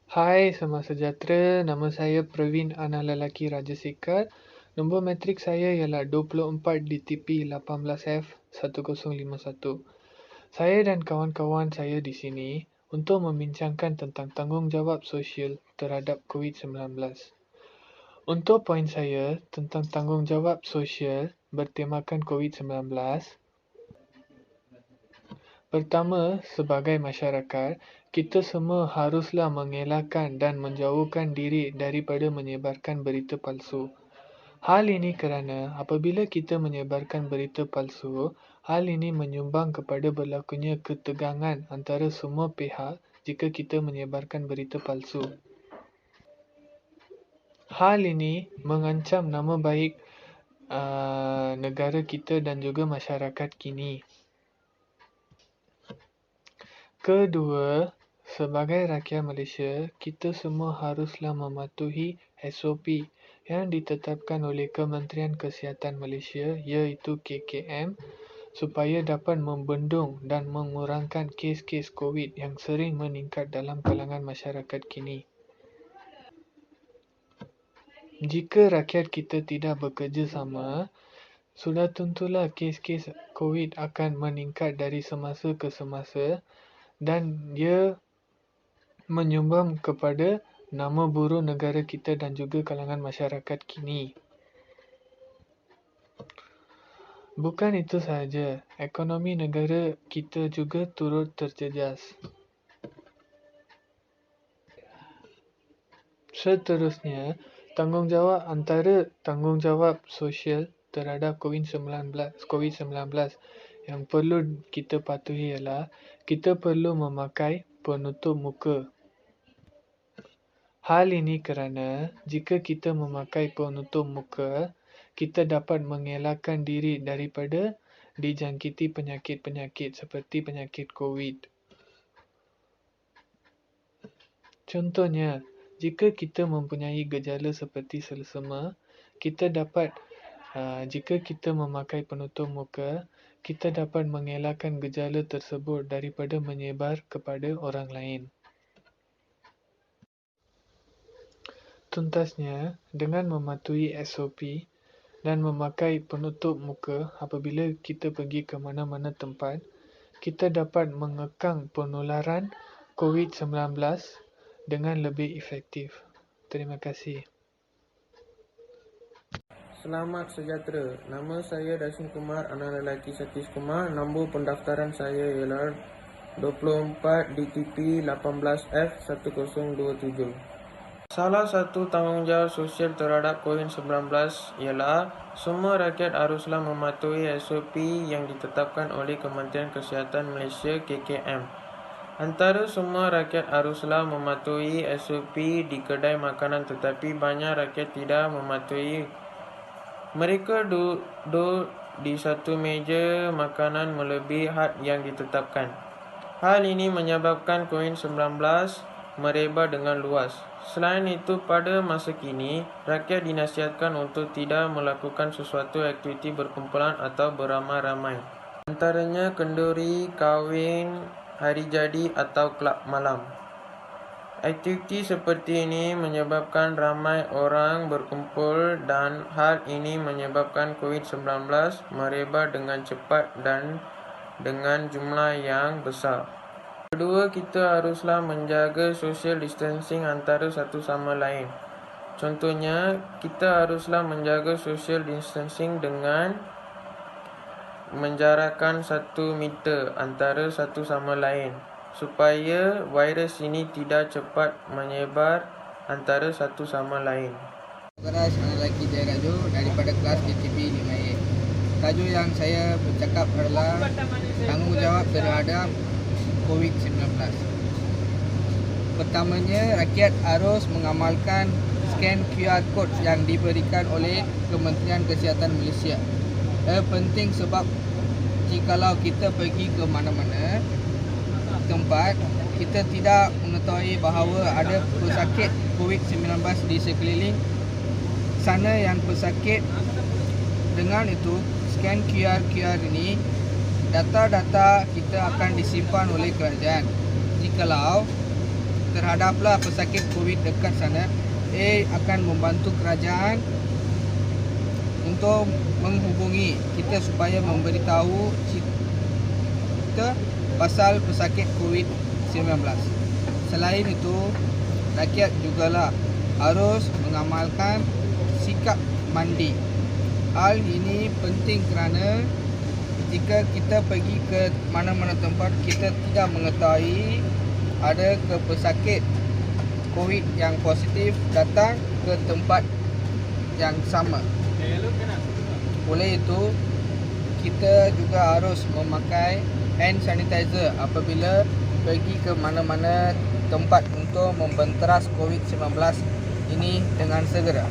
Hai, semua sejahtera. Nama saya Praveen Analalaki Rajasekar. Nombor matrik saya ialah 24 DTP 18F 1051. Saya dan kawan-kawan saya di sini untuk membincangkan tentang tanggungjawab sosial terhadap COVID-19. Untuk poin saya tentang tanggungjawab sosial bertemakan COVID-19, pertama, sebagai masyarakat, kita semua haruslah mengelakkan dan menjauhkan diri daripada menyebarkan berita palsu. Hal ini kerana apabila kita menyebarkan berita palsu, hal ini menyumbang kepada berlakunya ketegangan antara semua pihak jika kita menyebarkan berita palsu. Hal ini mengancam nama baik negara kita dan juga masyarakat kini. Kedua, sebagai rakyat Malaysia, kita semua haruslah mematuhi SOP yang ditetapkan oleh Kementerian Kesihatan Malaysia iaitu KKM supaya dapat membendung dan mengurangkan kes-kes COVID yang sering meningkat dalam kalangan masyarakat kini. Jika rakyat kita tidak bekerjasama, sudah tentulah kes-kes COVID akan meningkat dari semasa ke semasa dan dia menyumbang kepada nama buruk negara kita dan juga kalangan masyarakat kini. Bukan itu sahaja, ekonomi negara kita juga turut terjejas. Seterusnya, antara tanggungjawab sosial terhadap COVID-19 yang perlu kita patuhi ialah kita perlu memakai penutup muka. Hal ini kerana jika kita memakai penutup muka, kita dapat mengelakkan diri daripada dijangkiti penyakit-penyakit seperti penyakit COVID. Contohnya, jika kita mempunyai gejala seperti selesema, jika kita memakai penutup muka, kita dapat mengelakkan gejala tersebut daripada menyebar kepada orang lain. Tuntasnya, dengan mematuhi SOP dan memakai penutup muka apabila kita pergi ke mana-mana tempat, kita dapat mengekang penularan COVID-19 dengan lebih efektif. Terima kasih. Selamat sejahtera. Nama saya Dasun Kumar, anak lelaki Satis Kumar. Nombor pendaftaran saya ialah 24 DTP 18F 1027. Salah satu tanggungjawab sosial terhadap COVID-19 ialah semua rakyat haruslah mematuhi SOP yang ditetapkan oleh Kementerian Kesihatan Malaysia KKM. Antara semua rakyat haruslah mematuhi SOP di kedai makanan, tetapi banyak rakyat tidak mematuhi. Mereka duduk di satu meja makanan melebihi had yang ditetapkan. Hal ini menyebabkan COVID-19 merebak dengan luas. Selain itu, pada masa kini, rakyat dinasihatkan untuk tidak melakukan sesuatu aktiviti berkumpulan atau beramai-ramai. Antaranya kenduri, kahwin, hari jadi atau kelab malam. Aktiviti seperti ini menyebabkan ramai orang berkumpul dan hal ini menyebabkan COVID-19 merebak dengan cepat dan dengan jumlah yang besar. Kedua, kita haruslah menjaga social distancing antara satu sama lain. Contohnya, kita haruslah menjaga social distancing dengan menjarakkan 1 meter antara satu sama lain supaya virus ini tidak cepat menyebar antara satu sama lain. Keras anak lelaki Jaya Raju daripada kelas DTP 5A. Tajuk yang saya bercakap adalah tanggungjawab terhadap COVID-19. Pertamanya, rakyat harus mengamalkan scan QR code yang diberikan oleh Kementerian Kesihatan Malaysia. Penting sebab jikalau kita pergi ke mana-mana tempat, kita tidak mengetahui bahawa ada pesakit COVID-19 di sekeliling sana yang pesakit. Dengan itu, scan QR ini, data-data kita akan disimpan oleh kerajaan. Jikalau terhadaplah pesakit COVID dekat sana, akan membantu kerajaan untuk menghubungi kita supaya memberitahu kita pasal pesakit COVID-19. Selain itu, rakyat jugalah harus mengamalkan sikap mandi. Hal ini penting kerana jika kita pergi ke mana-mana tempat, kita tidak mengetahui ada pesakit COVID yang positif datang ke tempat yang sama. Oleh itu, kita juga harus memakai hand sanitizer apabila pergi ke mana-mana tempat untuk membenteras COVID-19 ini dengan segera.